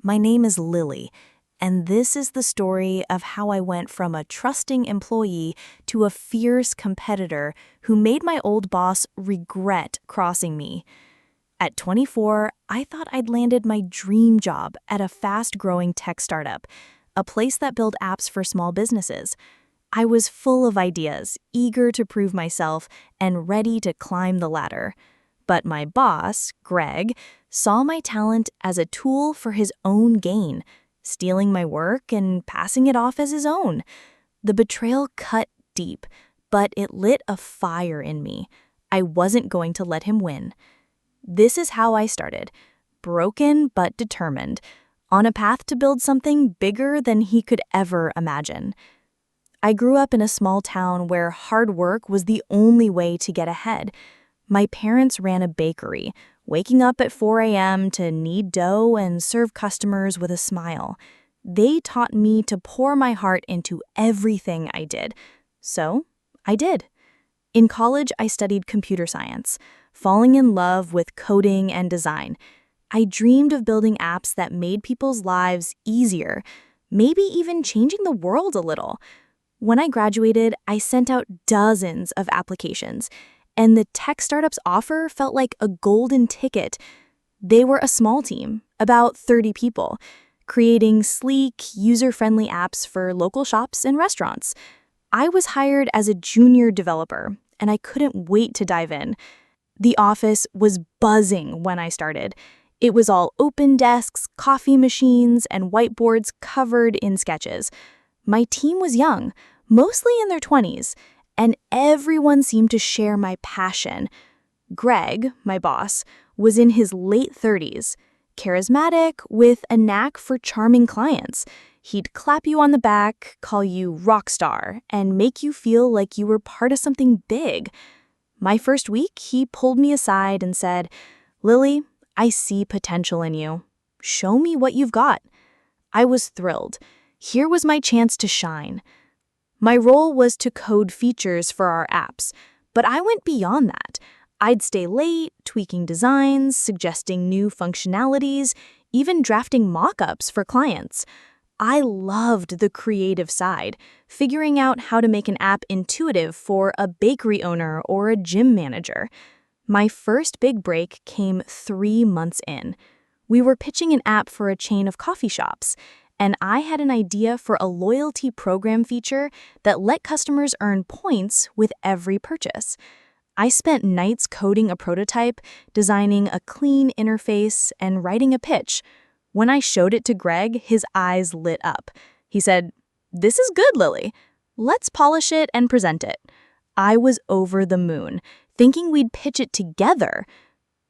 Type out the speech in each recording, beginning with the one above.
My name is Lily, and this is the story of how I went from a trusting employee to a fierce competitor who made my old boss regret crossing me. At 24, I thought I'd landed my dream job at a fast-growing tech startup, a place that built apps for small businesses. I was full of ideas, eager to prove myself, and ready to climb the ladder. But my boss, Greg, saw my talent as a tool for his own gain, stealing my work and passing it off as his own. The betrayal cut deep, but it lit a fire in me. I wasn't going to let him win. This is how I started, broken but determined, on a path to build something bigger than he could ever imagine. I grew up in a small town where hard work was the only way to get ahead. My parents ran a bakery, waking up at 4 a.m. to knead dough and serve customers with a smile. They taught me to pour my heart into everything I did. So, I did. In college, I studied computer science, falling in love with coding and design. I dreamed of building apps that made people's lives easier, maybe even changing the world a little. When I graduated, I sent out dozens of applications, and the tech startup's offer felt like a golden ticket. They were a small team, about 30 people, creating sleek, user-friendly apps for local shops and restaurants. I was hired as a junior developer, and I couldn't wait to dive in. The office was buzzing when I started. It was all open desks, coffee machines, and whiteboards covered in sketches. My team was young, mostly in their 20s, and everyone seemed to share my passion. Greg, my boss, was in his late 30s, charismatic with a knack for charming clients. He'd clap you on the back, call you rock star, and make you feel like you were part of something big. My first week, he pulled me aside and said, "Lily, I see potential in you. Show me what you've got." I was thrilled. Here was my chance to shine. My role was to code features for our apps, but I went beyond that. I'd stay late, tweaking designs, suggesting new functionalities, even drafting mock-ups for clients. I loved the creative side, figuring out how to make an app intuitive for a bakery owner or a gym manager. My first big break came 3 months in. We were pitching an app for a chain of coffee shops, and I had an idea for a loyalty program feature that let customers earn points with every purchase. I spent nights coding a prototype, designing a clean interface, and writing a pitch. When I showed it to Greg, his eyes lit up. He said, "This is good, Lily. Let's polish it and present it." I was over the moon, thinking we'd pitch it together.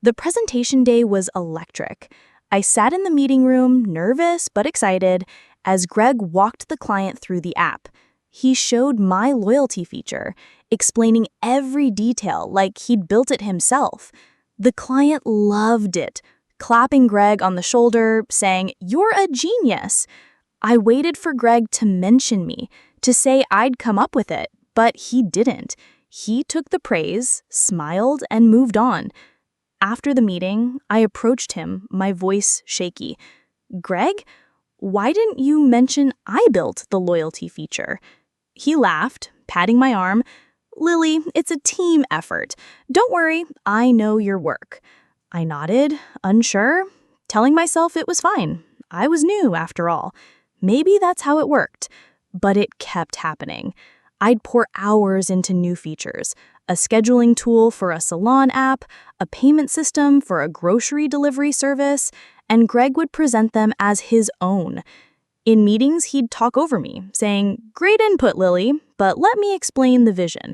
The presentation day was electric. I sat in the meeting room, nervous but excited, as Greg walked the client through the app. He showed my loyalty feature, explaining every detail like he'd built it himself. The client loved it, clapping Greg on the shoulder, saying, "You're a genius." I waited for Greg to mention me, to say I'd come up with it, but he didn't. He took the praise, smiled, and moved on. After the meeting, I approached him, my voice shaky. "Greg, why didn't you mention I built the loyalty feature?" He laughed, patting my arm. "Lily, it's a team effort. Don't worry, I know your work." I nodded, unsure, telling myself it was fine. I was new, after all. Maybe that's how it worked. But it kept happening. I'd pour hours into new features, a scheduling tool for a salon app, a payment system for a grocery delivery service, and Greg would present them as his own. In meetings, he'd talk over me, saying, "Great input, Lily, but let me explain the vision."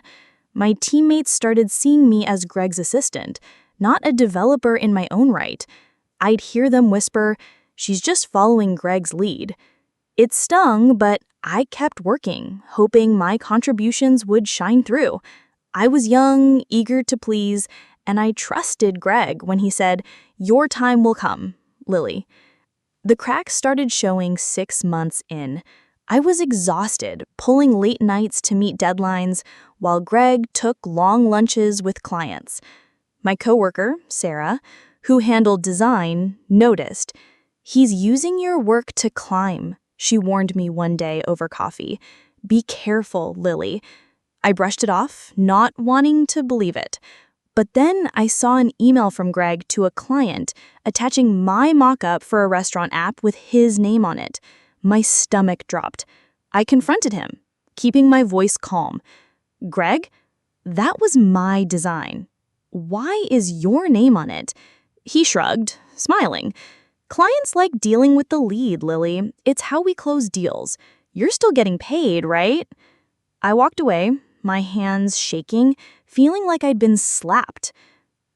My teammates started seeing me as Greg's assistant, not a developer in my own right. I'd hear them whisper, "She's just following Greg's lead." It stung, but I kept working, hoping my contributions would shine through. I was young, eager to please, and I trusted Greg when he said, "Your time will come, Lily." The cracks started showing 6 months in. I was exhausted, pulling late nights to meet deadlines, while Greg took long lunches with clients. My coworker, Sarah, who handled design, noticed. "He's using your work to climb," she warned me one day over coffee. "Be careful, Lily." I brushed it off, not wanting to believe it. But then I saw an email from Greg to a client attaching my mock-up for a restaurant app with his name on it. My stomach dropped. I confronted him, keeping my voice calm. "Greg, that was my design. Why is your name on it?" He shrugged, smiling. "Clients like dealing with the lead, Lily. It's how we close deals. You're still getting paid, right?" I walked away, my hands shaking, feeling like I'd been slapped.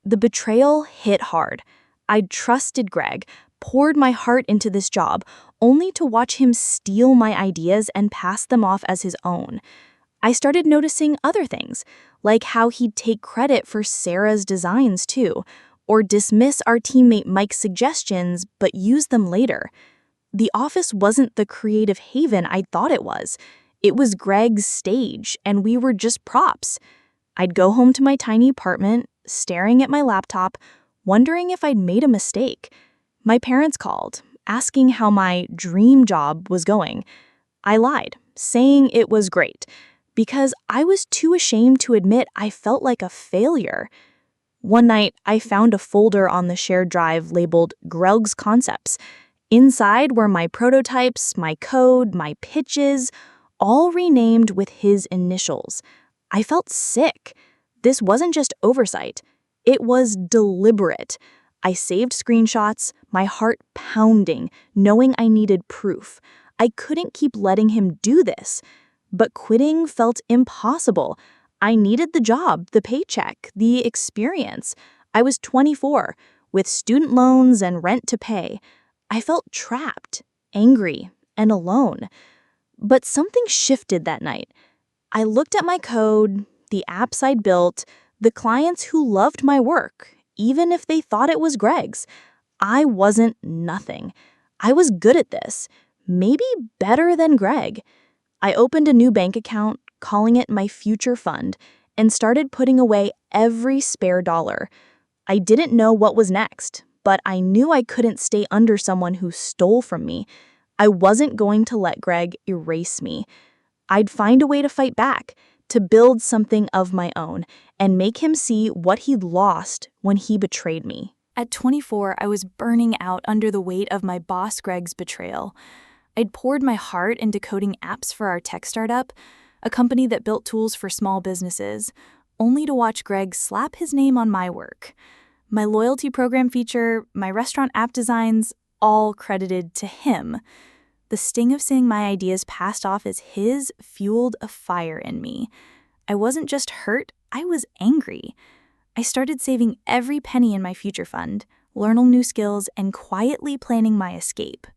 The betrayal hit hard. I'd trusted Greg, poured my heart into this job, only to watch him steal my ideas and pass them off as his own. I started noticing other things, like how he'd take credit for Sarah's designs too, or dismiss our teammate Mike's suggestions but use them later. The office wasn't the creative haven I thought it was. It was Greg's stage, and we were just props. I'd go home to my tiny apartment, staring at my laptop, wondering if I'd made a mistake. My parents called, asking how my dream job was going. I lied, saying it was great, because I was too ashamed to admit I felt like a failure. One night, I found a folder on the shared drive labeled Greg's Concepts. Inside were my prototypes, my code, my pitches, all renamed with his initials. I felt sick. This wasn't just oversight. It was deliberate. I saved screenshots, my heart pounding, knowing I needed proof. I couldn't keep letting him do this. But quitting felt impossible. I needed the job, the paycheck, the experience. I was 24, with student loans and rent to pay. I felt trapped, angry, and alone. But something shifted that night. I looked at my code, the apps I'd built, the clients who loved my work, even if they thought it was Greg's. I wasn't nothing. I was good at this, maybe better than Greg. I opened a new bank account, calling it my future fund, and started putting away every spare dollar. I didn't know what was next, but I knew I couldn't stay under someone who stole from me. I wasn't going to let Greg erase me. I'd find a way to fight back, to build something of my own, and make him see what he'd lost when he betrayed me. At 24, I was burning out under the weight of my boss Greg's betrayal. I'd poured my heart into coding apps for our tech startup, a company that built tools for small businesses, only to watch Greg slap his name on my work. My loyalty program feature, my restaurant app designs, all credited to him. The sting of seeing my ideas passed off as his fueled a fire in me. I wasn't just hurt, I was angry. I started saving every penny in my future fund, learning new skills, and quietly planning my escape.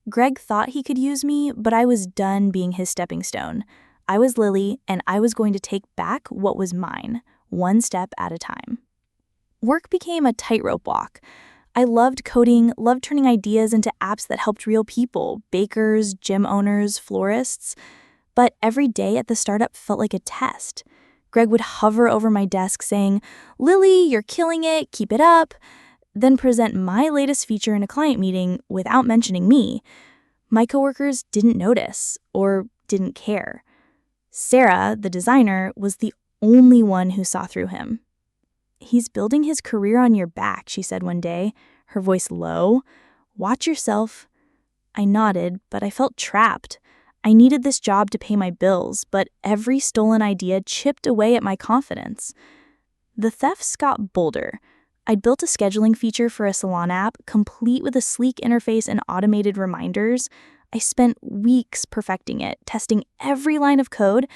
Greg thought he could use me, but I was done being his stepping stone. I was Lily, and I was going to take back what was mine, one step at a time. Work became a tightrope walk. I loved coding, loved turning ideas into apps that helped real people, bakers, gym owners, florists. But every day at the startup felt like a test. Greg would hover over my desk saying, "Lily, you're killing it, keep it up," then present my latest feature in a client meeting without mentioning me. My coworkers didn't notice or didn't care. Sarah, the designer, was the only one who saw through him. "He's building his career on your back," she said one day, her voice low. "Watch yourself." I nodded, but I felt trapped. I needed this job to pay my bills, but every stolen idea chipped away at my confidence. The thefts got bolder. I'd built a scheduling feature for a salon app, complete with a sleek interface and automated reminders. I spent weeks perfecting it, testing every line of code.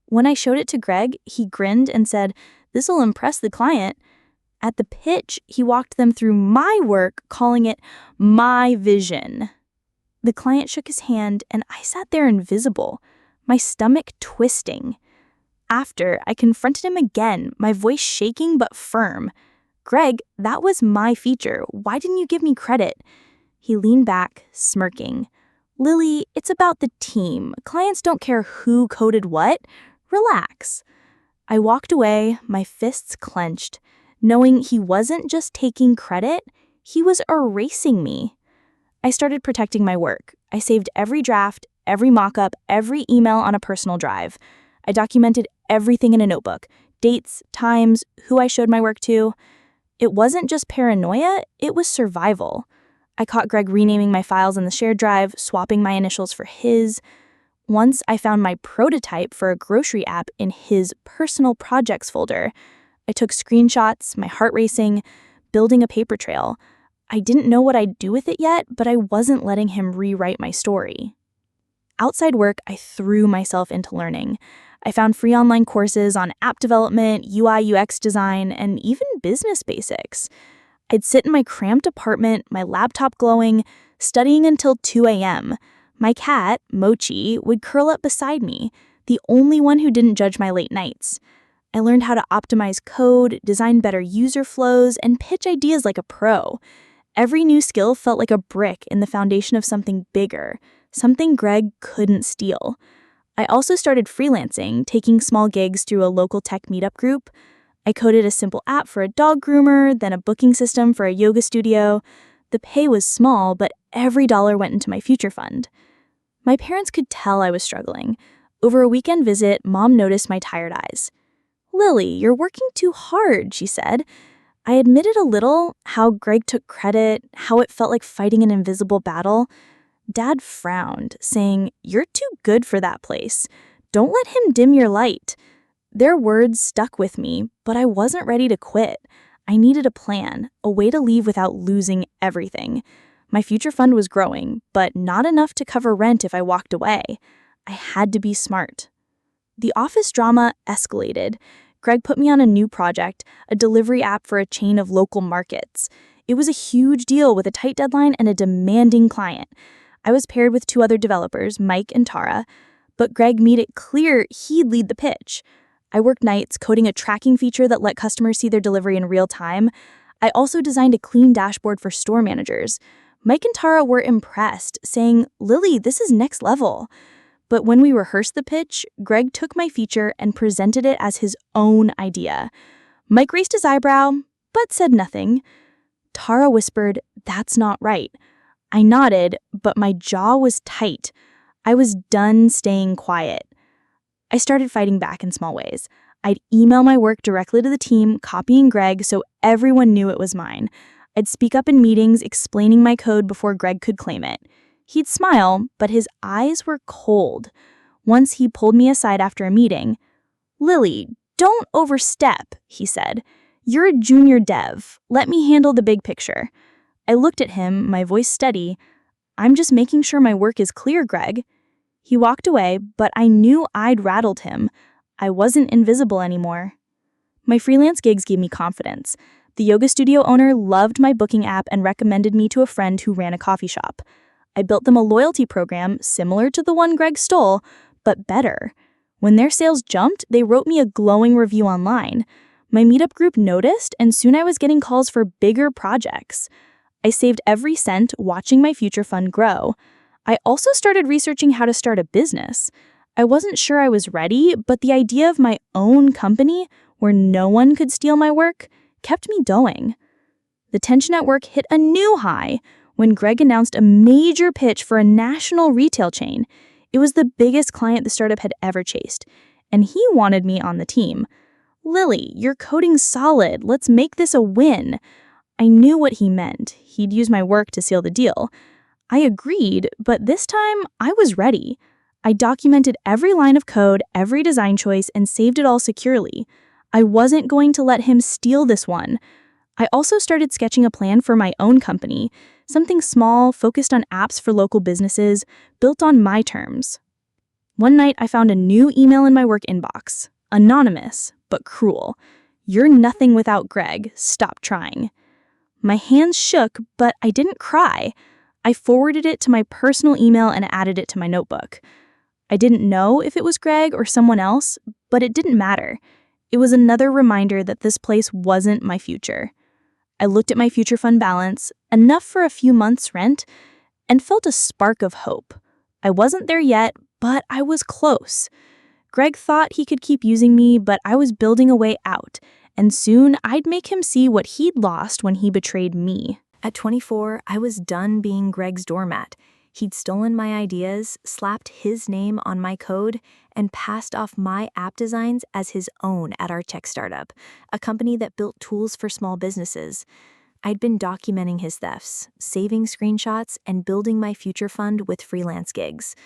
When I showed it to Greg, he grinned and said, "This'll impress the client." At the pitch, he walked them through my work, calling it my vision. The client shook his hand, and I sat there invisible, my stomach twisting. After, I confronted him again, my voice shaking but firm. "Greg, that was my feature. Why didn't you give me credit?" He leaned back, smirking. "Lily, it's about the team. Clients don't care who coded what. Relax." I walked away, my fists clenched, knowing he wasn't just taking credit, he was erasing me. I started protecting my work. I saved every draft, every mock-up, every email on a personal drive. I documented everything in a notebook, dates, times, who I showed my work to. It wasn't just paranoia, it was survival. I caught Greg renaming my files in the shared drive, swapping my initials for his. Once I found my prototype for a grocery app in his personal projects folder. I took screenshots, my heart racing, building a paper trail. I didn't know what I'd do with it yet, but I wasn't letting him rewrite my story. Outside work, I threw myself into learning. I found free online courses on app development, UI/UX design, and even business basics. I'd sit in my cramped apartment, my laptop glowing, studying until 2 a.m. My cat, Mochi, would curl up beside me, the only one who didn't judge my late nights. I learned how to optimize code, design better user flows, and pitch ideas like a pro. Every new skill felt like a brick in the foundation of something bigger, something Greg couldn't steal. I also started freelancing, taking small gigs through a local tech meetup group. I coded a simple app for a dog groomer, then a booking system for a yoga studio. The pay was small, but every dollar went into my future fund. My parents could tell I was struggling. Over a weekend visit, Mom noticed my tired eyes. "Lily, you're working too hard," she said. I admitted a little, how Greg took credit, how it felt like fighting an invisible battle. Dad frowned, saying, "You're too good for that place. Don't let him dim your light." Their words stuck with me, but I wasn't ready to quit. I needed a plan, a way to leave without losing everything. My future fund was growing, but not enough to cover rent if I walked away. I had to be smart. The office drama escalated. Greg put me on a new project, a delivery app for a chain of local markets. It was a huge deal with a tight deadline and a demanding client. I was paired with 2 other developers, Mike and Tara, but Greg made it clear he'd lead the pitch. I worked nights coding a tracking feature that let customers see their delivery in real time. I also designed a clean dashboard for store managers. Mike and Tara were impressed, saying, "Lily, this is next level." But when we rehearsed the pitch, Greg took my feature and presented it as his own idea. Mike raised his eyebrow, but said nothing. Tara whispered, "That's not right." I nodded, but my jaw was tight. I was done staying quiet. I started fighting back in small ways. I'd email my work directly to the team, copying Greg so everyone knew it was mine. I'd speak up in meetings, explaining my code before Greg could claim it. He'd smile, but his eyes were cold. Once he pulled me aside after a meeting. "Lily, don't overstep," he said. "You're a junior dev. Let me handle the big picture." I looked at him, my voice steady. "I'm just making sure my work is clear, Greg." He walked away, but I knew I'd rattled him. I wasn't invisible anymore. My freelance gigs gave me confidence. The yoga studio owner loved my booking app and recommended me to a friend who ran a coffee shop. I built them a loyalty program similar to the one Greg stole, but better. When their sales jumped, they wrote me a glowing review online. My meetup group noticed, and soon I was getting calls for bigger projects. I saved every cent, watching my future fund grow. I also started researching how to start a business. I wasn't sure I was ready, but the idea of my own company, where no one could steal my work, kept me going. The tension at work hit a new high when Greg announced a major pitch for a national retail chain. It was the biggest client the startup had ever chased, and he wanted me on the team. "Lily, you're coding solid. Let's make this a win." I knew what he meant. He'd use my work to seal the deal. I agreed, but this time I was ready. I documented every line of code, every design choice, and saved it all securely. I wasn't going to let him steal this one. I also started sketching a plan for my own company, something small, focused on apps for local businesses, built on my terms. One night, I found a new email in my work inbox. Anonymous, but cruel. "You're nothing without Greg. Stop trying." My hands shook, but I didn't cry. I forwarded it to my personal email and added it to my notebook. I didn't know if it was Greg or someone else, but it didn't matter. It was another reminder that this place wasn't my future. I looked at my future fund balance, enough for a few months' rent, and felt a spark of hope. I wasn't there yet, but I was close. Greg thought he could keep using me, but I was building a way out, and soon I'd make him see what he'd lost when he betrayed me. At 24, I was done being Greg's doormat. He'd stolen my ideas, slapped his name on my code, and passed off my app designs as his own at our tech startup, a company that built tools for small businesses. I'd been documenting his thefts, saving screenshots, and building my future fund with freelance gigs.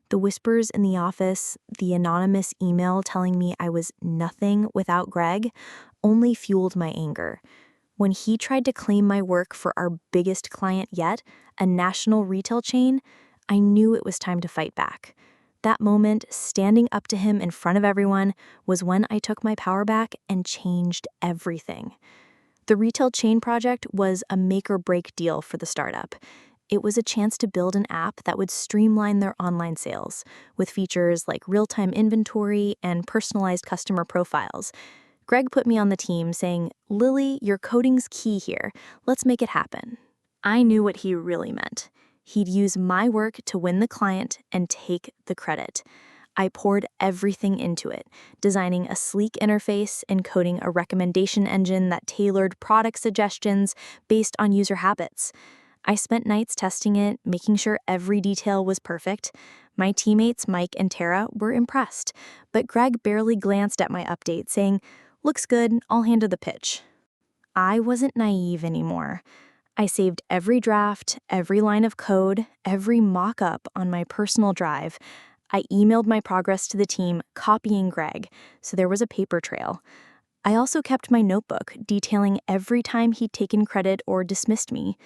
The whispers in the office, the anonymous email telling me I was nothing without Greg, only fueled my anger. When he tried to claim my work for our biggest client yet, a national retail chain, I knew it was time to fight back. That moment, standing up to him in front of everyone, was when I took my power back and changed everything. The retail chain project was a make-or-break deal for the startup. It was a chance to build an app that would streamline their online sales, with features like real-time inventory and personalized customer profiles. Greg put me on the team saying, "Lily, your coding's key here. Let's make it happen." I knew what he really meant. He'd use my work to win the client and take the credit. I poured everything into it, designing a sleek interface and coding a recommendation engine that tailored product suggestions based on user habits. I spent nights testing it, making sure every detail was perfect. My teammates, Mike and Tara, were impressed, but Greg barely glanced at my update, saying, "Looks good, I'll hand her the pitch." I wasn't naive anymore. I saved every draft, every line of code, every mock-up on my personal drive. I emailed my progress to the team, copying Greg, so there was a paper trail. I also kept my notebook, detailing every time he'd taken credit or dismissed me.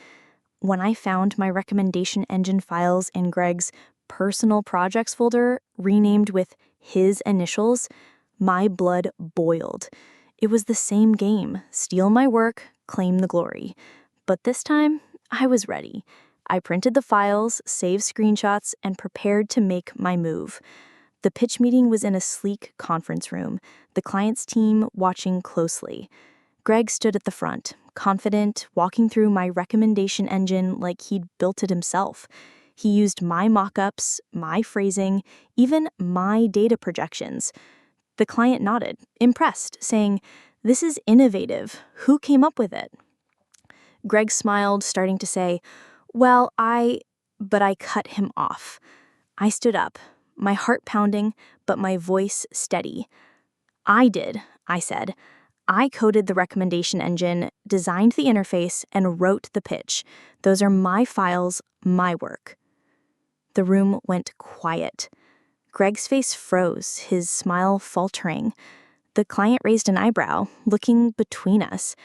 When I found my recommendation engine files in Greg's personal projects folder, renamed with his initials, my blood boiled. It was the same game: steal my work, claim the glory. But this time, I was ready. I printed the files, saved screenshots, and prepared to make my move. The pitch meeting was in a sleek conference room, the client's team watching closely. Greg stood at the front, confident, walking through my recommendation engine like he'd built it himself. He used my mock-ups, my phrasing, even my data projections. The client nodded, impressed, saying, "This is innovative. Who came up with it?" Greg smiled, starting to say, But I cut him off. I stood up, my heart pounding, but my voice steady. "I did," I said. "I coded the recommendation engine, designed the interface, and wrote the pitch. Those are my files, my work." The room went quiet. Greg's face froze, his smile faltering. The client raised an eyebrow, looking between us.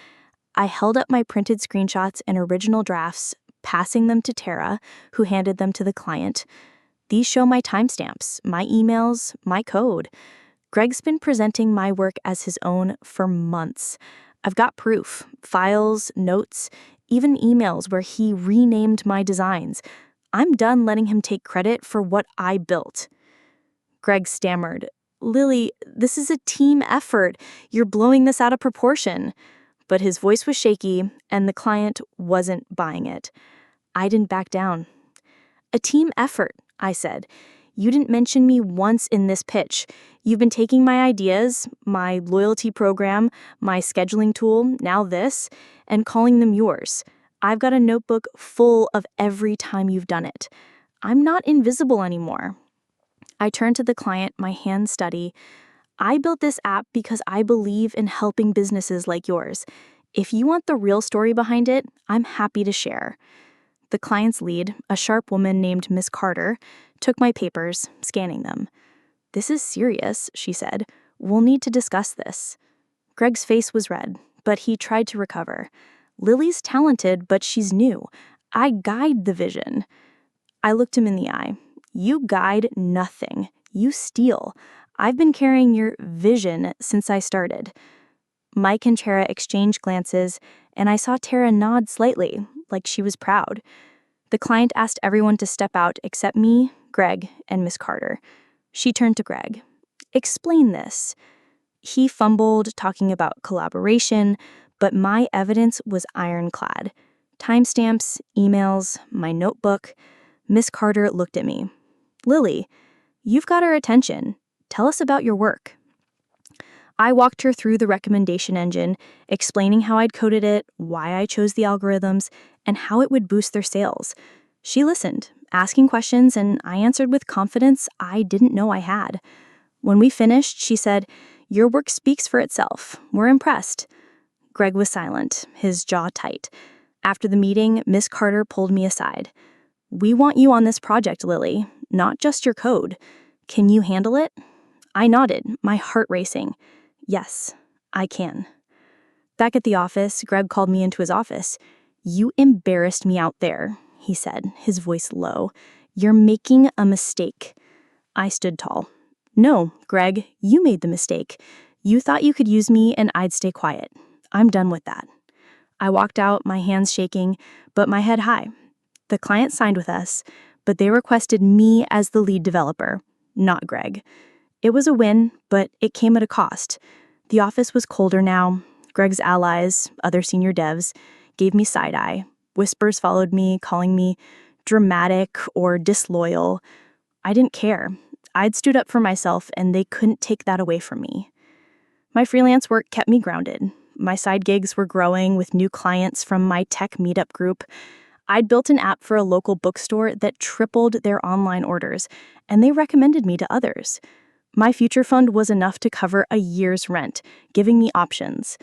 I held up my printed screenshots and original drafts, passing them to Tara, who handed them to the client. "These show my timestamps, my emails, my code. Greg's been presenting my work as his own for months. I've got proof, files, notes, even emails where he renamed my designs. I'm done letting him take credit for what I built." Greg stammered, "Lily, this is a team effort. You're blowing this out of proportion." But his voice was shaky, and the client wasn't buying it. I didn't back down. "A team effort," I said. "You didn't mention me once in this pitch. You've been taking my ideas, my loyalty program, my scheduling tool, now this, and calling them yours. I've got a notebook full of every time you've done it. I'm not invisible anymore." I turned to the client, my hands steady. "I built this app because I believe in helping businesses like yours. If you want the real story behind it, I'm happy to share." The client's lead, a sharp woman named Miss Carter, took my papers, scanning them. "This is serious," she said. "We'll need to discuss this." Greg's face was red, but he tried to recover. "Lily's talented, but she's new. I guide the vision." I looked him in the eye. "You guide nothing. You steal. I've been carrying your vision since I started." Mike and Tara exchanged glances, and I saw Tara nod slightly, like she was proud. The client asked everyone to step out except me, Greg, and Miss Carter. She turned to Greg. "Explain this." He fumbled, talking about collaboration, but my evidence was ironclad. Timestamps, emails, my notebook. Miss Carter looked at me. "Lily, you've got our attention. Tell us about your work." I walked her through the recommendation engine, explaining how I'd coded it, why I chose the algorithms, and how it would boost their sales. She listened, asking questions, and I answered with confidence I didn't know I had. When we finished, she said, "Your work speaks for itself. We're impressed." Greg was silent, his jaw tight. After the meeting, Miss Carter pulled me aside. "We want you on this project, Lily, not just your code. Can you handle it?" I nodded, my heart racing. "Yes, I can." Back at the office, Greg called me into his office. "You embarrassed me out there," he said, his voice low. "You're making a mistake." I stood tall. "No, Greg, you made the mistake. You thought you could use me and I'd stay quiet. I'm done with that." I walked out, my hands shaking, but my head high. The client signed with us, but they requested me as the lead developer, not Greg. It was a win, but it came at a cost. The office was colder now. Greg's allies, other senior devs, gave me side-eye. Whispers followed me, calling me dramatic or disloyal. I didn't care. I'd stood up for myself, and they couldn't take that away from me. My freelance work kept me grounded. My side gigs were growing with new clients from my tech meetup group. I'd built an app for a local bookstore that tripled their online orders, and they recommended me to others. My future fund was enough to cover a year's rent, giving me options.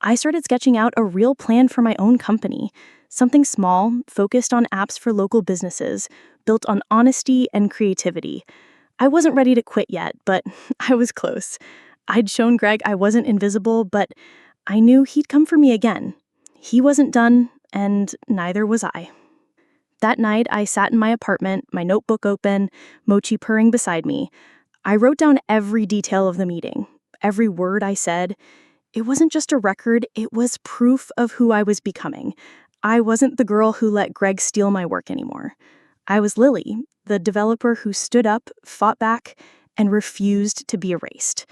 I started sketching out a real plan for my own company, something small, focused on apps for local businesses, built on honesty and creativity. I wasn't ready to quit yet, but I was close. I'd shown Greg I wasn't invisible, but I knew he'd come for me again. He wasn't done, and neither was I. That night, I sat in my apartment, my notebook open, Mochi purring beside me. I wrote down every detail of the meeting, every word I said. It wasn't just a record, it was proof of who I was becoming. I wasn't the girl who let Greg steal my work anymore. I was Lily, the developer who stood up, fought back, and refused to be erased.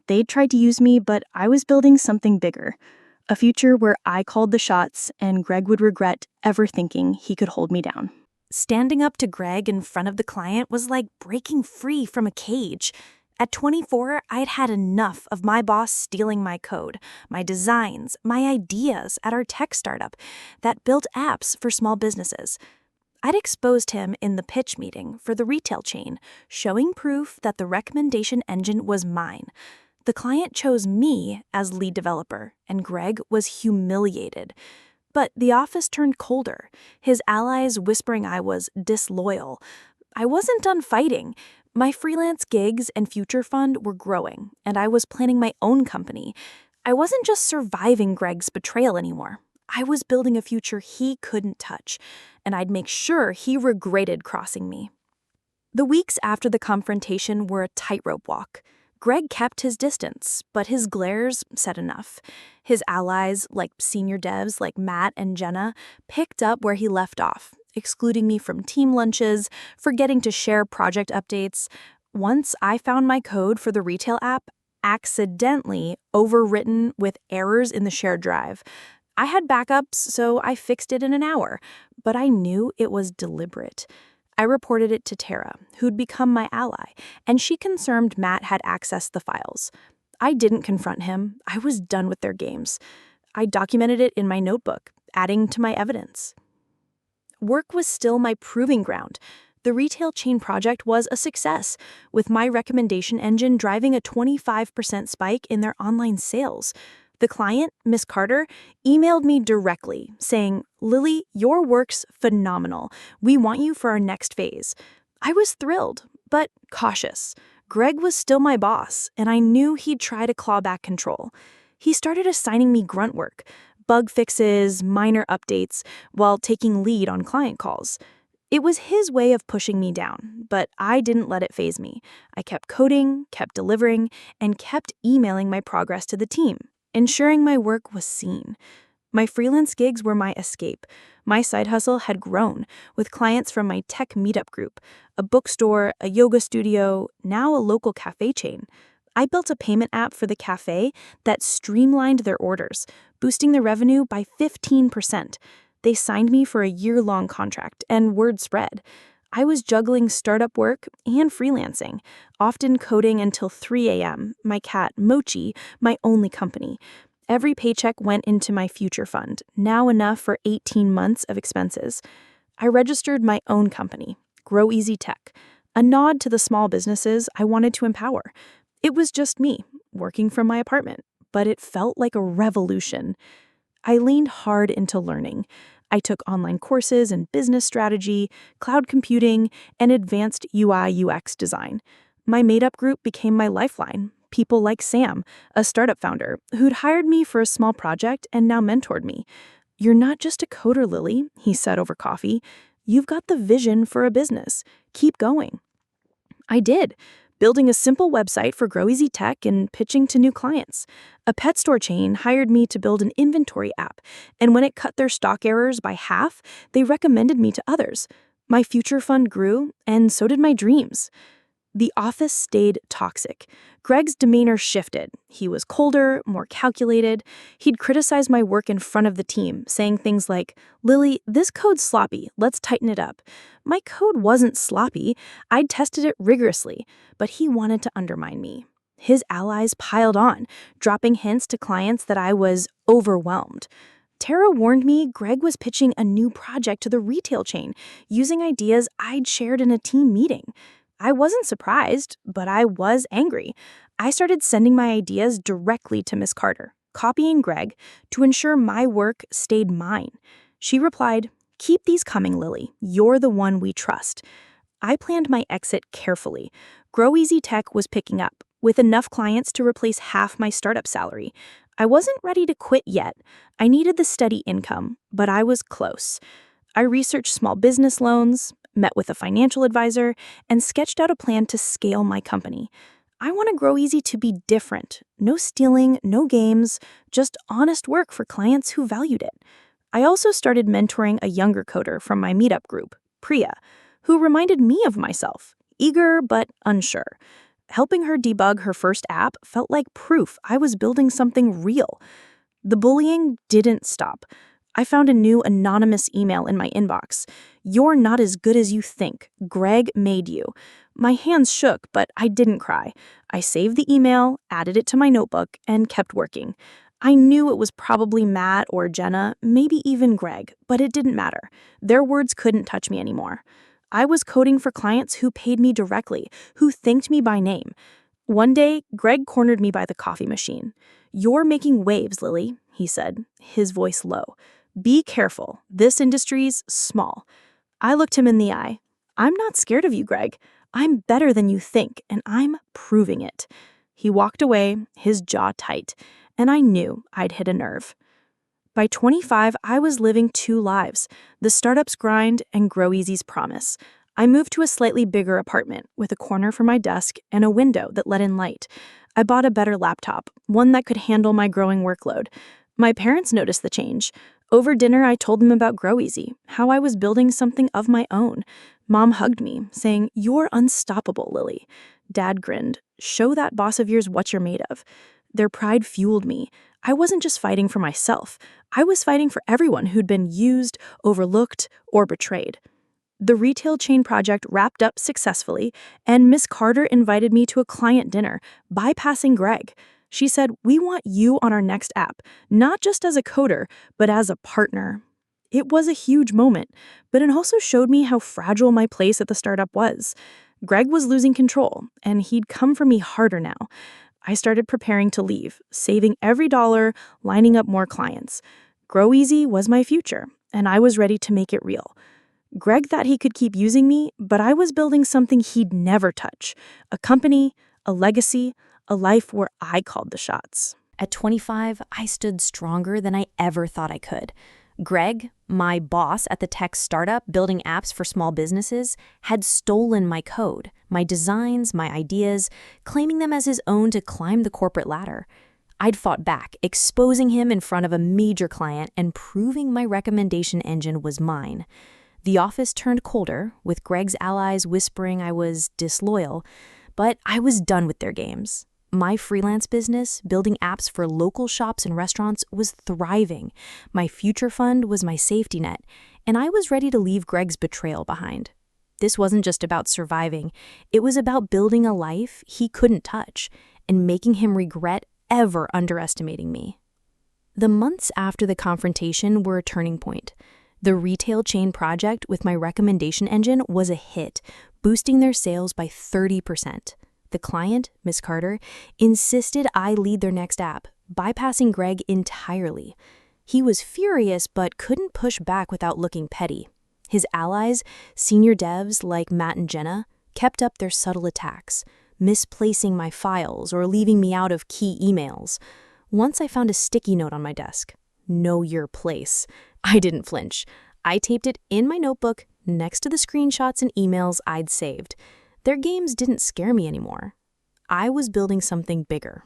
They'd tried to use me, but I was building something bigger. A future where I called the shots and Greg would regret ever thinking he could hold me down. Standing up to Greg in front of the client was like breaking free from a cage. At 24, I'd had enough of my boss stealing my code, my designs, my ideas at our tech startup that built apps for small businesses. I'd exposed him in the pitch meeting for the retail chain, showing proof that the recommendation engine was mine. The client chose me as lead developer, and Greg was humiliated. But the office turned colder, his allies whispering I was disloyal. I wasn't done fighting. My freelance gigs and future fund were growing, and I was planning my own company. I wasn't just surviving Greg's betrayal anymore. I was building a future he couldn't touch, and I'd make sure he regretted crossing me. The weeks after the confrontation were a tightrope walk. Greg kept his distance, but his glares said enough. His allies, like senior devs like Matt and Jenna, picked up where he left off, excluding me from team lunches, forgetting to share project updates. Once I found my code for the retail app accidentally overwritten with errors in the shared drive. I had backups, so I fixed it in an hour, but I knew it was deliberate. I reported it to Tara, who'd become my ally, and she confirmed Matt had accessed the files. I didn't confront him. I was done with their games. I documented it in my notebook, adding to my evidence. Work was still my proving ground. The retail chain project was a success, with my recommendation engine driving a 25% spike in their online sales. The client, Miss Carter, emailed me directly saying, "Lily, your work's phenomenal. We want you for our next phase." I was thrilled, but cautious. Greg was still my boss, and I knew he'd try to claw back control. He started assigning me grunt work, bug fixes, minor updates, while taking lead on client calls. It was his way of pushing me down, but I didn't let it faze me. I kept coding, kept delivering, and kept emailing my progress to the team, ensuring my work was seen. My freelance gigs were my escape. My side hustle had grown, with clients from my tech meetup group, a bookstore, a yoga studio, now a local cafe chain. I built a payment app for the cafe that streamlined their orders, boosting their revenue by 15%. They signed me for a year-long contract, and word spread. I was juggling startup work and freelancing, often coding until 3 a.m., my cat, Mochi, my only company. Every paycheck went into my future fund, now enough for 18 months of expenses. I registered my own company, Grow Easy Tech, a nod to the small businesses I wanted to empower. It was just me, working from my apartment, but it felt like a revolution. I leaned hard into learning. I took online courses in business strategy, cloud computing, and advanced UI/UX design. My made-up group became my lifeline. People like Sam, a startup founder, who'd hired me for a small project and now mentored me. "You're not just a coder, Lily," he said over coffee. "You've got the vision for a business. Keep going." I did, building a simple website for Grow Easy Tech and pitching to new clients. A pet store chain hired me to build an inventory app, and when it cut their stock errors by half, they recommended me to others. My future fund grew, and so did my dreams. The office stayed toxic. Greg's demeanor shifted. He was colder, more calculated. He'd criticize my work in front of the team, saying things like, "Lily, this code's sloppy. Let's tighten it up." My code wasn't sloppy. I'd tested it rigorously, but he wanted to undermine me. His allies piled on, dropping hints to clients that I was overwhelmed. Tara warned me Greg was pitching a new project to the retail chain, using ideas I'd shared in a team meeting. I wasn't surprised, but I was angry. I started sending my ideas directly to Miss Carter, copying Greg, to ensure my work stayed mine. She replied, "Keep these coming, Lily. You're the one we trust." I planned my exit carefully. Grow Easy Tech was picking up, with enough clients to replace half my startup salary. I wasn't ready to quit yet. I needed the steady income, but I was close. I researched small business loans, met with a financial advisor, and sketched out a plan to scale my company. I want to Grow Easy to be different. No stealing, no games, just honest work for clients who valued it. I also started mentoring a younger coder from my meetup group, Priya, who reminded me of myself, eager but unsure. Helping her debug her first app felt like proof I was building something real. The bullying didn't stop. I found a new anonymous email in my inbox. "You're not as good as you think. Greg made you." My hands shook, but I didn't cry. I saved the email, added it to my notebook, and kept working. I knew it was probably Matt or Jenna, maybe even Greg, but it didn't matter. Their words couldn't touch me anymore. I was coding for clients who paid me directly, who thanked me by name. One day, Greg cornered me by the coffee machine. "You're making waves, Lily," he said, his voice low. "Be careful. This industry's small." I looked him in the eye. "I'm not scared of you, Greg. I'm better than you think, and I'm proving it." He walked away, his jaw tight, and I knew I'd hit a nerve. By 25, I was living two lives, the startup's grind and Grow Easy's promise. I moved to a slightly bigger apartment with a corner for my desk and a window that let in light. I bought a better laptop, one that could handle my growing workload. My parents noticed the change. Over dinner, I told them about Grow Easy, how I was building something of my own. Mom hugged me, saying, "You're unstoppable, Lily." Dad grinned, "Show that boss of yours what you're made of." Their pride fueled me. I wasn't just fighting for myself. I was fighting for everyone who'd been used, overlooked, or betrayed. The retail chain project wrapped up successfully, and Miss Carter invited me to a client dinner, bypassing Greg. She said, "We want you on our next app, not just as a coder, but as a partner." It was a huge moment, but it also showed me how fragile my place at the startup was. Greg was losing control, and he'd come for me harder now. I started preparing to leave, saving every dollar, lining up more clients. Grow Easy was my future, and I was ready to make it real. Greg thought he could keep using me, but I was building something he'd never touch. A company, a legacy, a life where I called the shots. At 25, I stood stronger than I ever thought I could. Greg, my boss at the tech startup building apps for small businesses, had stolen my code, my designs, my ideas, claiming them as his own to climb the corporate ladder. I'd fought back, exposing him in front of a major client and proving my recommendation engine was mine. The office turned colder, with Greg's allies whispering I was disloyal, but I was done with their games. My freelance business, building apps for local shops and restaurants, was thriving. My future fund was my safety net, and I was ready to leave Greg's betrayal behind. This wasn't just about surviving. It was about building a life he couldn't touch and making him regret ever underestimating me. The months after the confrontation were a turning point. The retail chain project with my recommendation engine was a hit, boosting their sales by 30%. The client, Miss Carter, insisted I lead their next app, bypassing Greg entirely. He was furious but couldn't push back without looking petty. His allies, senior devs like Matt and Jenna, kept up their subtle attacks, misplacing my files or leaving me out of key emails. Once I found a sticky note on my desk. Know your place. I didn't flinch. I taped it in my notebook next to the screenshots and emails I'd saved. Their games didn't scare me anymore. I was building something bigger.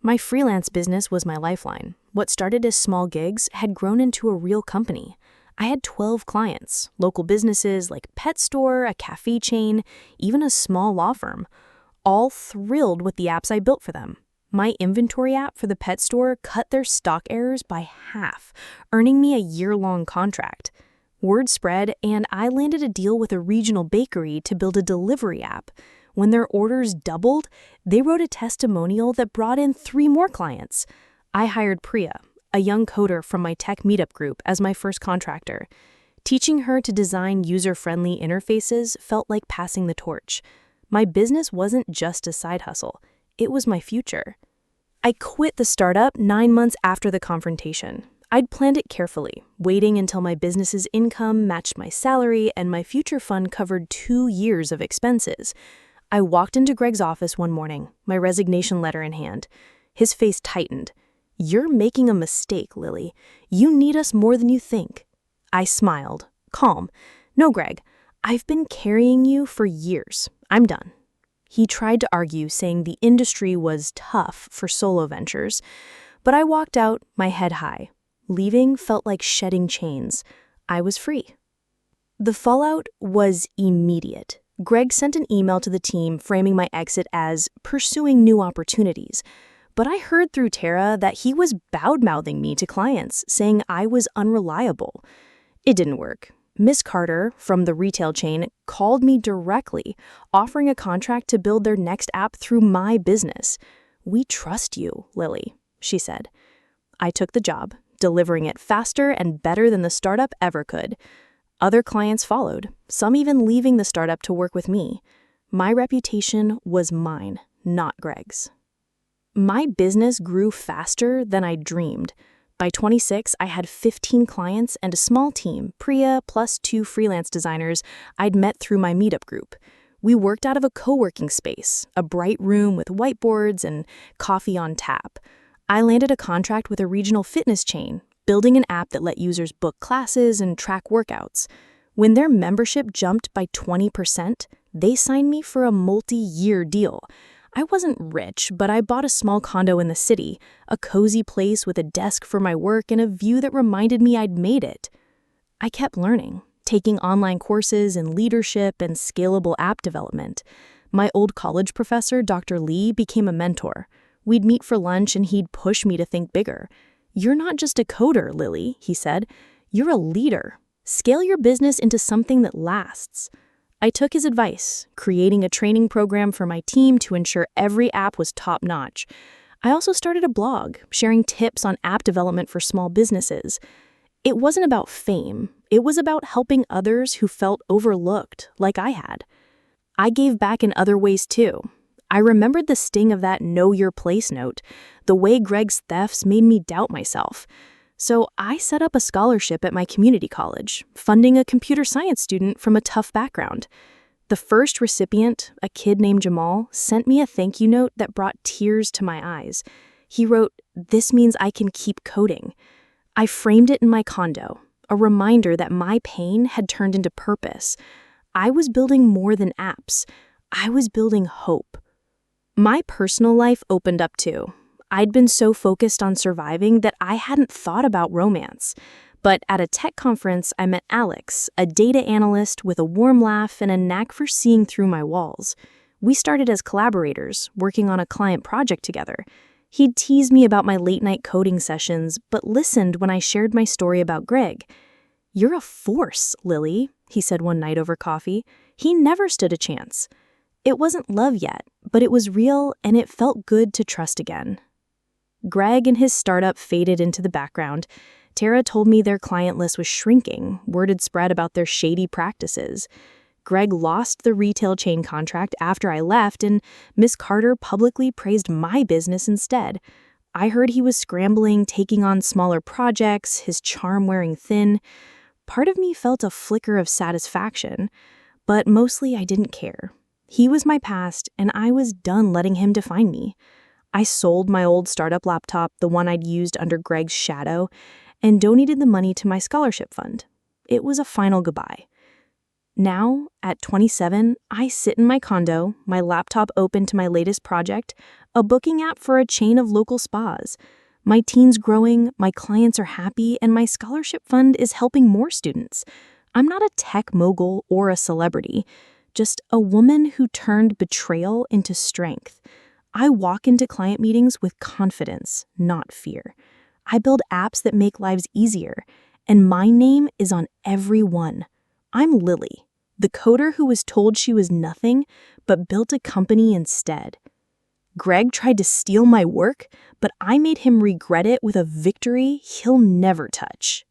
My freelance business was my lifeline. What started as small gigs had grown into a real company. I had 12 clients, local businesses like a pet store, a cafe chain, even a small law firm, all thrilled with the apps I built for them. My inventory app for the pet store cut their stock errors by half, earning me a year-long contract. Word spread, and I landed a deal with a regional bakery to build a delivery app. When their orders doubled, they wrote a testimonial that brought in 3 more clients. I hired Priya, a young coder from my tech meetup group, as my first contractor. Teaching her to design user-friendly interfaces felt like passing the torch. My business wasn't just a side hustle. It was my future. I quit the startup 9 months after the confrontation. I'd planned it carefully, waiting until my business's income matched my salary and my future fund covered 2 years of expenses. I walked into Greg's office one morning, my resignation letter in hand. His face tightened. "You're making a mistake, Lily. You need us more than you think." I smiled, calm. "No, Greg, I've been carrying you for years. I'm done." He tried to argue, saying the industry was tough for solo ventures, but I walked out, my head high. Leaving felt like shedding chains. I was free. The fallout was immediate. Greg sent an email to the team framing my exit as pursuing new opportunities. But I heard through Tara that he was bad-mouthing me to clients, saying I was unreliable. It didn't work. Miss Carter, from the retail chain, called me directly, offering a contract to build their next app through my business. "We trust you, Lily," she said. I took the job, delivering it faster and better than the startup ever could. Other clients followed, some even leaving the startup to work with me. My reputation was mine, not Greg's. My business grew faster than I dreamed. By 26, I had 15 clients and a small team, Priya plus 2 freelance designers I'd met through my meetup group. We worked out of a co-working space, a bright room with whiteboards and coffee on tap. I landed a contract with a regional fitness chain, building an app that let users book classes and track workouts. When their membership jumped by 20%, they signed me for a multi-year deal. I wasn't rich, but I bought a small condo in the city, a cozy place with a desk for my work and a view that reminded me I'd made it. I kept learning, taking online courses in leadership and scalable app development. My old college professor, Dr. Lee, became a mentor. We'd meet for lunch and he'd push me to think bigger. "You're not just a coder, Lily," he said. "You're a leader. Scale your business into something that lasts." I took his advice, creating a training program for my team to ensure every app was top-notch. I also started a blog, sharing tips on app development for small businesses. It wasn't about fame. It was about helping others who felt overlooked, like I had. I gave back in other ways, too. I remembered the sting of that know your place note, the way Greg's thefts made me doubt myself. So I set up a scholarship at my community college, funding a computer science student from a tough background. The first recipient, a kid named Jamal, sent me a thank you note that brought tears to my eyes. He wrote, "This means I can keep coding." I framed it in my condo, a reminder that my pain had turned into purpose. I was building more than apps. I was building hope. My personal life opened up too. I'd been so focused on surviving that I hadn't thought about romance. But at a tech conference, I met Alex, a data analyst with a warm laugh and a knack for seeing through my walls. We started as collaborators, working on a client project together. He'd tease me about my late-night coding sessions, but listened when I shared my story about Greg. "You're a force, Lily," he said one night over coffee. He never stood a chance. It wasn't love yet, but it was real and it felt good to trust again. Greg and his startup faded into the background. Tara told me their client list was shrinking, word had spread about their shady practices. Greg lost the retail chain contract after I left, and Miss Carter publicly praised my business instead. I heard he was scrambling, taking on smaller projects, his charm wearing thin. Part of me felt a flicker of satisfaction, but mostly I didn't care. He was my past, and I was done letting him define me. I sold my old startup laptop, the one I'd used under Greg's shadow, and donated the money to my scholarship fund. It was a final goodbye. Now, at 27, I sit in my condo, my laptop open to my latest project, a booking app for a chain of local spas. My team's growing, my clients are happy, and my scholarship fund is helping more students. I'm not a tech mogul or a celebrity, just a woman who turned betrayal into strength. I walk into client meetings with confidence, not fear. I build apps that make lives easier, and my name is on every one. I'm Lily, the coder who was told she was nothing, but built a company instead. Greg tried to steal my work, but I made him regret it with a victory he'll never touch.